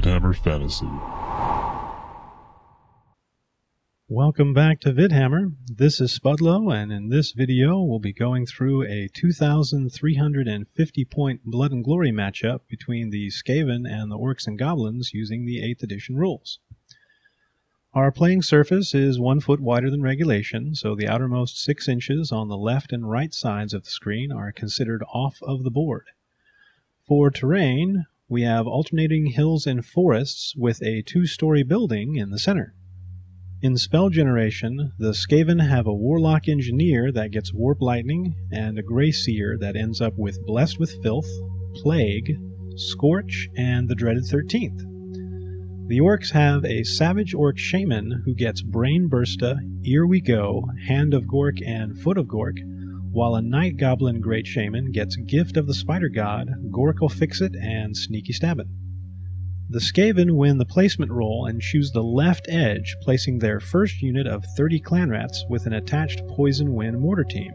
Vidhammer Fantasy. Welcome back to Vidhammer. This is Spudlow, and in this video we'll be going through a 2,350 point Blood and Glory matchup between the Skaven and the Orcs and Goblins using the 8th edition rules. Our playing surface is 1 foot wider than regulation, so the outermost 6 inches on the left and right sides of the screen are considered off of the board. For terrain, we have alternating hills and forests with a 2-story building in the center. In spell generation, the Skaven have a Warlock Engineer that gets Warp Lightning, and a Grey Seer that ends up with Blessed with Filth, Plague, Scorch, and the dreaded 13th. The Orcs have a Savage Orc Shaman who gets Brain Bursta, Here We Go, Hand of Gork, and Foot of Gork, while a Night Goblin Great Shaman gets Gift of the Spider God, Gork'll Fix It, and Sneaky Stabbin'. The Skaven win the placement roll and choose the left edge, placing their first unit of 30 clan rats with an attached Poison Wind mortar team.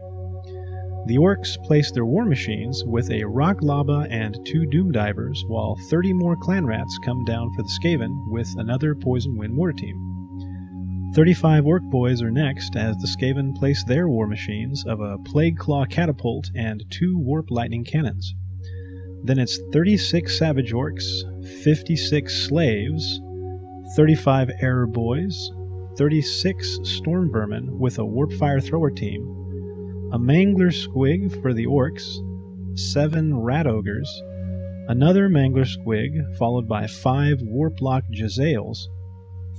The Orcs place their war machines with a Rock Lava and 2 Doom Divers, while 30 more clan rats come down for the Skaven with another Poison Wind mortar team. 35 Orc Boys are next as the Skaven place their war machines of a Plague Claw Catapult and 2 Warp Lightning Cannons. Then it's 36 Savage Orcs, 56 Slaves, 35 Error Boys, 36 Storm Vermin with a Warp Fire Thrower team, a Mangler Squig for the Orcs, 7 Rat Ogres, another Mangler Squig followed by 5 Warplock Jezzails,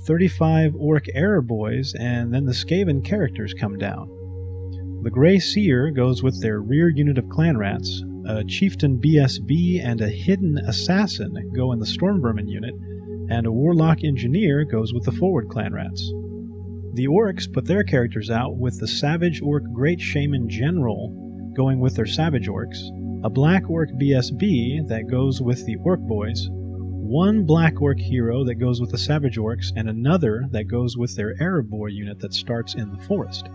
35 Orc Error Boys, and then the Skaven characters come down. The Grey Seer goes with their rear unit of clan rats, a Chieftain BSB and a Hidden Assassin go in the Storm Vermin unit, and a Warlock Engineer goes with the forward clan rats. The Orcs put their characters out with the Savage Orc Great Shaman General going with their Savage Orcs, a Black Orc BSB that goes with the Orc Boys, 1 Black Orc hero that goes with the Savage Orcs, and another that goes with their Error Boy unit that starts in the forest.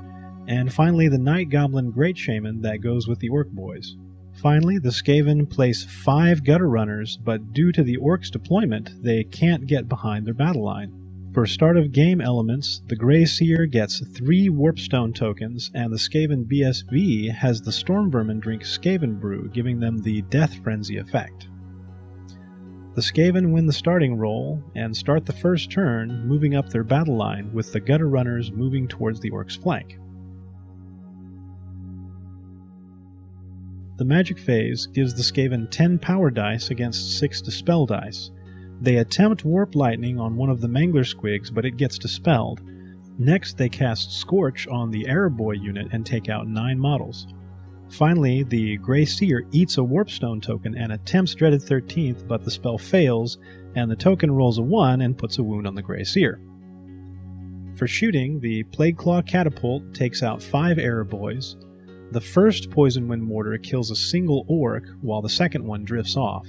And finally the Night Goblin Great Shaman that goes with the Orc Boys. Finally, the Skaven place 5 Gutter Runners, but due to the Orcs' deployment, they can't get behind their battle line. For start of game elements, the Grey Seer gets 3 Warpstone tokens, and the Skaven BSB has the Storm Vermin drink Skaven Brew, giving them the Death Frenzy effect. The Skaven win the starting roll and start the first turn, moving up their battle line with the Gutter Runners moving towards the Orcs' flank. The Magic phase gives the Skaven 10 power dice against 6 dispel dice. They attempt Warp Lightning on one of the Mangler Squigs, but it gets dispelled. Next, they cast Scorch on the Error Boy unit and take out 9 models. Finally, the Grey Seer eats a Warpstone token and attempts Dreaded 13th, but the spell fails, and the token rolls a 1 and puts a wound on the Grey Seer. For shooting, the Plague Claw Catapult takes out 5 Error Boys. The first Poison Wind Mortar kills a single Orc, while the second one drifts off.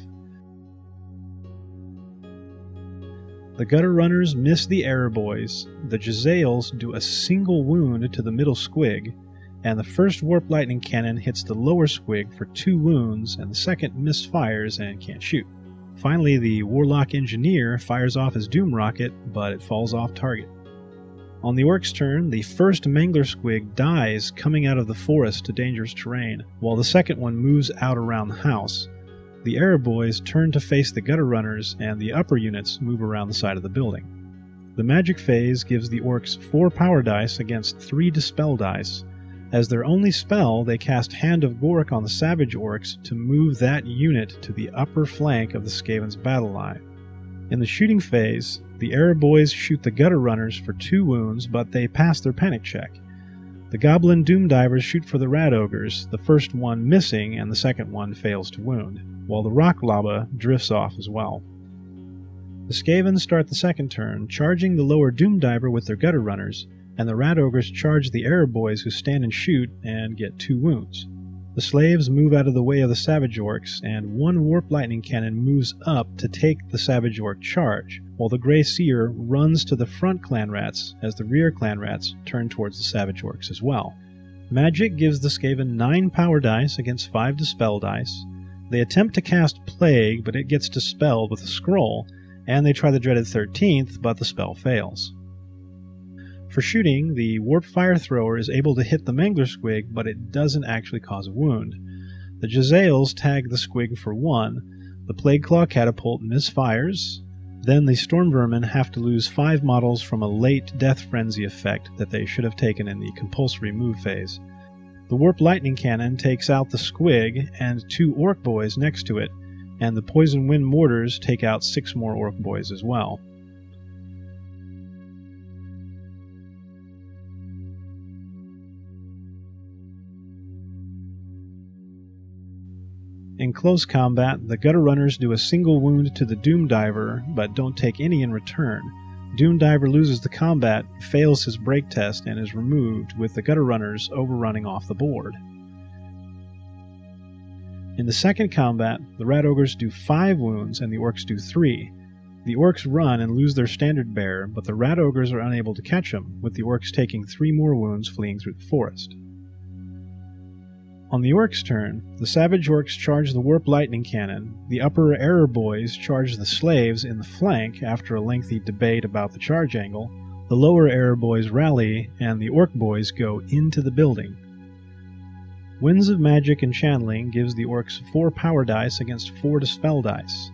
The Gutter Runners miss the Error Boys, the Jezzails do a single wound to the middle Squig, and the first Warp Lightning Cannon hits the lower Squig for 2 wounds, and the second misfires and can't shoot. Finally, the Warlock Engineer fires off his Doom Rocket, but it falls off target. On the Orcs' turn, the first Mangler Squig dies coming out of the forest to dangerous terrain, while the second one moves out around the house. The Error Boys turn to face the Gutter Runners, and the upper units move around the side of the building. The Magic phase gives the Orcs 4 power dice against 3 dispel dice. As their only spell, they cast Hand of Gork on the Savage Orcs to move that unit to the upper flank of the Skaven's battle line. In the shooting phase, the Error Boys shoot the Gutter Runners for 2 wounds, but they pass their panic check. The Goblin Doom Divers shoot for the Rat Ogres, the first one missing and the second one fails to wound, while the Rock Lava drifts off as well. The Skaven start the second turn, charging the lower Doom Diver with their Gutter Runners, and the Rat Ogres charge the Error Boys who stand and shoot and get 2 wounds. The Slaves move out of the way of the Savage Orcs, and 1 Warp Lightning Cannon moves up to take the Savage Orc charge, while the Grey Seer runs to the front clan rats as the rear clan rats turn towards the Savage Orcs as well. Magic gives the Skaven 9 power dice against 5 dispel dice. They attempt to cast Plague, but it gets dispelled with a scroll, and they try the dreaded 13th, but the spell fails. For shooting, the Warp Fire Thrower is able to hit the Mangler Squig, but it doesn't actually cause a wound. The Jezzails tag the Squig for 1, the Plague Claw Catapult misfires, then the Storm Vermin have to lose 5 models from a late Death Frenzy effect that they should have taken in the compulsory move phase. The Warp Lightning Cannon takes out the Squig and 2 Orc Boys next to it, and the Poison Wind Mortars take out 6 more Orc Boys as well. In close combat, the Gutter Runners do a single wound to the Doom Diver, but don't take any in return. Doom Diver loses the combat, fails his break test, and is removed, with the Gutter Runners overrunning off the board. In the second combat, the Rat Ogres do 5 wounds and the Orcs do 3. The Orcs run and lose their Standard Bearer, but the Rat Ogres are unable to catch them, with the Orcs taking 3 more wounds fleeing through the forest. On the Orcs' turn, the Savage Orcs charge the Warp Lightning Cannon, the Upper Error Boys charge the Slaves in the flank after a lengthy debate about the charge angle, the Lower Error Boys rally, and the Orc Boys go into the building. Winds of Magic and Channeling gives the Orcs 4 power dice against 4 dispel dice.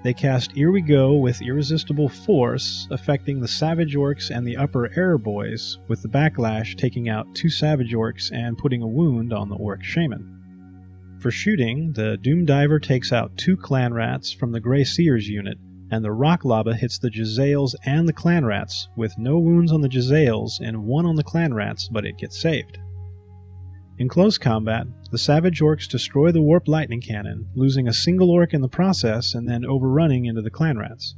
They cast Here We Go with Irresistible Force, affecting the Savage Orcs and the Upper Error Boys, with the backlash taking out 2 Savage Orcs and putting a wound on the Orc Shaman. For shooting, the Doom Diver takes out 2 Clan Rats from the Grey Seers unit, and the Rock Lava hits the Jezzails and the Clan Rats, with no wounds on the Jezzails and 1 on the Clan Rats, but it gets saved. In close combat, the Savage Orcs destroy the Warp Lightning Cannon, losing a single Orc in the process and then overrunning into the Clan Rats.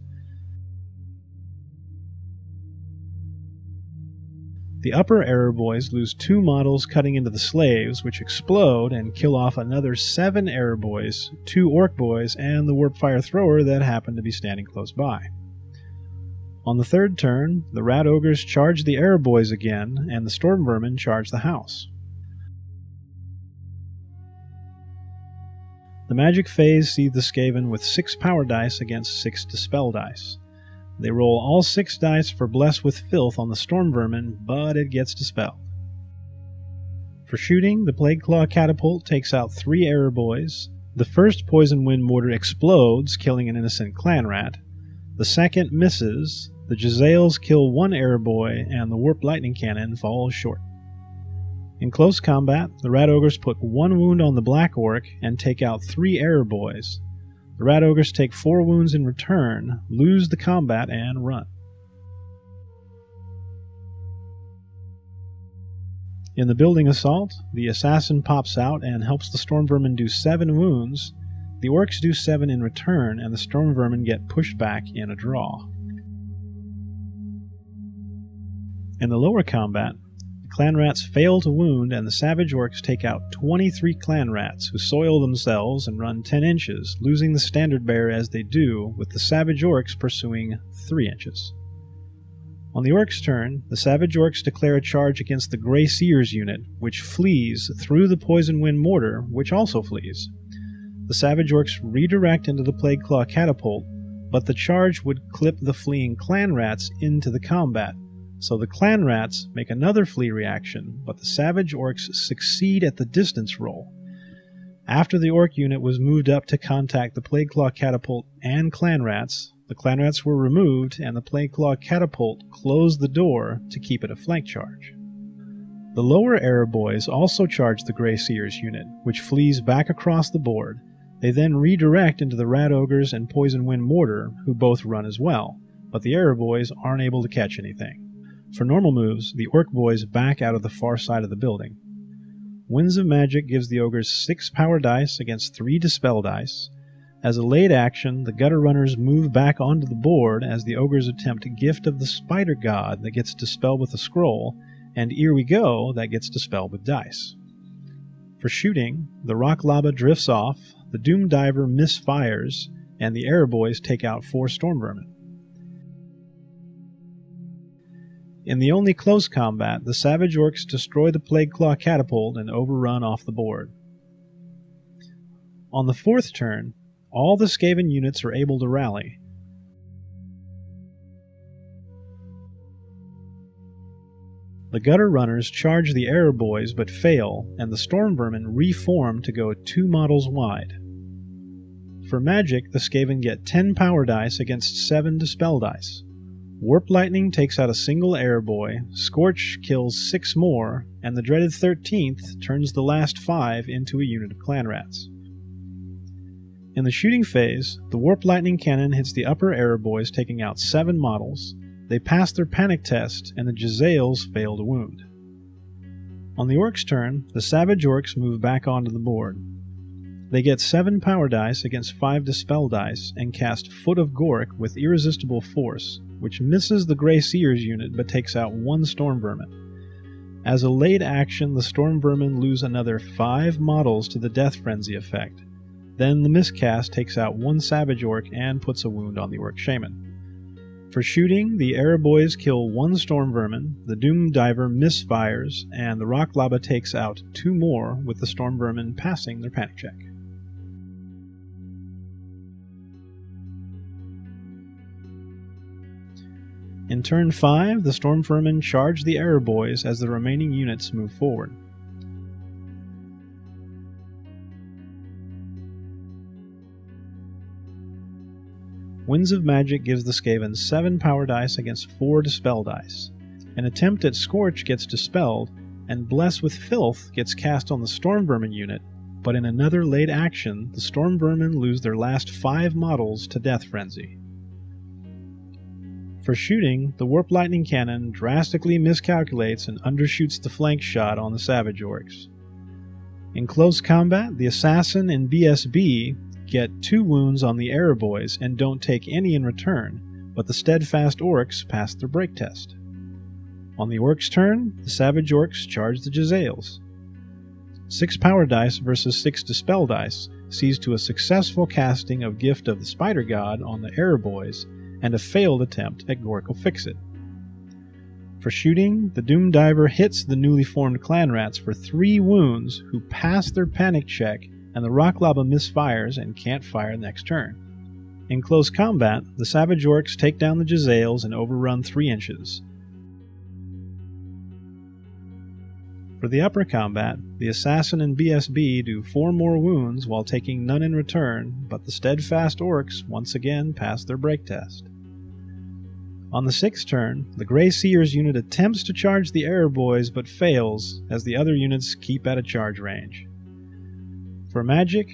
The Upper Error Boys lose 2 models cutting into the Slaves, which explode and kill off another 7 Error Boys, 2 Orc Boys, and the Warp Fire Thrower that happened to be standing close by. On the third turn, the Rat Ogres charge the Error Boys again, and the Storm Vermin charge the house. The Magic phase sees the Skaven with 6 power dice against 6 dispel dice. They roll all 6 dice for Bless with Filth on the Storm Vermin, but it gets dispelled. For shooting, the Plague Claw Catapult takes out 3 Error Boys. The first Poison Wind Mortar explodes, killing an innocent Clan Rat. The second misses, the Jezzails kill 1 Error Boy, and the Warp Lightning Cannon falls short. In close combat, the Rat Ogres put 1 wound on the Black Orc and take out 3 Error Boys. The Rat Ogres take 4 wounds in return, lose the combat, and run. In the building assault, the Assassin pops out and helps the Storm Vermin do 7 wounds. The Orcs do 7 in return, and the Storm Vermin get pushed back in a draw. In the lower combat, Clan Rats fail to wound, and the Savage Orcs take out 23 Clan Rats, who soil themselves and run 10 inches, losing the Standard Bearer as they do, with the Savage Orcs pursuing 3 inches. On the Orcs' turn, the Savage Orcs declare a charge against the Grey Seers unit, which flees through the Poison Wind Mortar, which also flees. The Savage Orcs redirect into the Plague Claw Catapult, but the charge would clip the fleeing Clan Rats into the combat, so the Clan Rats make another flee reaction, but the Savage Orcs succeed at the distance roll. After the Orc unit was moved up to contact the Plague Claw Catapult and Clan Rats, the Clan Rats were removed, and the Plague Claw Catapult closed the door to keep it a flank charge. The lower Error Boys also charge the Grey Seers unit, which flees back across the board. They then redirect into the Rat Ogres and Poison Wind Mortar, who both run as well, but the Error Boys aren't able to catch anything. For normal moves, the Orc Boys back out of the far side of the building. Winds of Magic gives the Ogres 6 power dice against 3 dispel dice. As a late action, the Gutter Runners move back onto the board as the Ogres attempt Gift of the Spider God that gets dispelled with a scroll, and Here We Go that gets dispelled with dice. For shooting, the Rock Lava drifts off, the Doom Diver misfires, and the Error Boys take out 4 Storm Vermin. In the only close combat, the Savage Orcs destroy the Plague Claw Catapult and overrun off the board. On the fourth turn, all the Skaven units are able to rally. The gutter runners charge the arrow boys but fail, and the storm vermin reform to go 2 models wide. For magic, the Skaven get 10 power dice against 7 dispel dice. Warp Lightning takes out a single arrow boy, Scorch kills 6 more, and the dreaded 13th turns the last 5 into a unit of clan rats. In the shooting phase, the Warp Lightning cannon hits the upper arrow boys, taking out 7 models. They pass their panic test, and the Jezzails fail to wound. On the Orcs' turn, the Savage Orcs move back onto the board. They get 7 power dice against 5 dispel dice, and cast Foot of Gork with Irresistible Force, which misses the Grey Seers unit but takes out 1 Storm Vermin. As a late action, the Storm Vermin lose another 5 models to the Death Frenzy effect. Then the miscast takes out 1 Savage Orc and puts a wound on the Orc Shaman. For shooting, the arrow boys kill 1 Storm Vermin, the Doom Diver misfires, and the Rock Lava takes out 2 more, with the Storm Vermin passing their panic check. In turn 5, the Storm Vermin charge the arrow boys as the remaining units move forward. Winds of Magic gives the Skaven 7 power dice against 4 dispel dice. An attempt at Scorch gets dispelled, and Bless with Filth gets cast on the Storm Vermin unit, but in another late action, the Storm Vermin lose their last 5 models to Death Frenzy. For shooting, the Warp Lightning cannon drastically miscalculates and undershoots the flank shot on the Savage Orcs. In close combat, the Assassin and BSB get 2 wounds on the arrow boys and don't take any in return, but the Steadfast Orcs pass their break test. On the Orcs' turn, the Savage Orcs charge the Jezzails. 6 power dice versus 6 dispel dice sees to a successful casting of Gift of the Spider God on the arrow boys and a failed attempt at Gork'll Fix-It. For shooting, the Doom Diver hits the newly formed clan rats for 3 wounds who pass their panic check, and the Rock Lava misfires and can't fire next turn. In close combat, the Savage Orcs take down the Jezzails and overrun 3 inches. For the upper combat, the Assassin and BSB do 4 more wounds while taking none in return, but the Steadfast Orcs once again pass their break test. On the 6th turn, the Grey Seers unit attempts to charge the arrow boys but fails, as the other units keep at a charge range. For magic,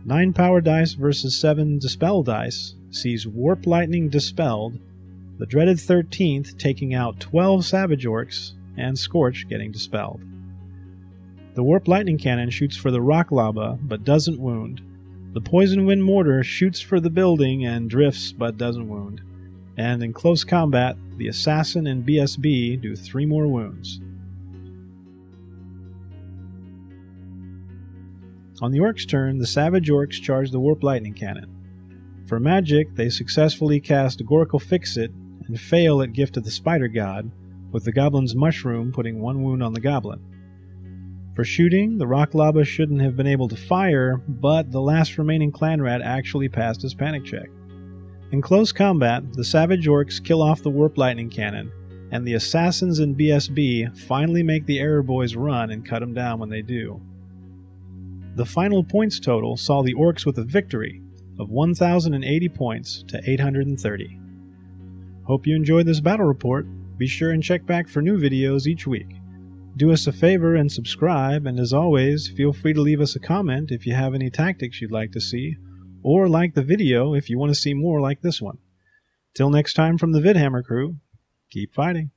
9 power dice versus 7 dispel dice sees Warp Lightning dispelled, the dreaded 13th taking out 12 Savage Orcs, and Scorch getting dispelled. The Warp Lightning cannon shoots for the Rock Lava but doesn't wound. The Poison Wind Mortar shoots for the building and drifts but doesn't wound. And in close combat, the Assassin and BSB do 3 more wounds. On the Orcs' turn, the Savage Orcs charge the Warp Lightning cannon. For magic, they successfully cast Gork'll Fix-It and fail at Gift of the Spider God, with the Goblin's Mushroom putting 1 wound on the Goblin. For shooting, the Rock Lava shouldn't have been able to fire, but the last remaining clan rat actually passed his panic check. In close combat, the Savage Orcs kill off the Warp Lightning cannon, and the Assassins and BSB finally make the arrow boys run and cut them down when they do. The final points total saw the Orcs with a victory of 1,080 points to 830. Hope you enjoyed this battle report. Be sure and check back for new videos each week. Do us a favor and subscribe, and as always, feel free to leave us a comment if you have any tactics you'd like to see, or like the video if you want to see more like this one. Till next time from the Vidhammer crew, keep fighting.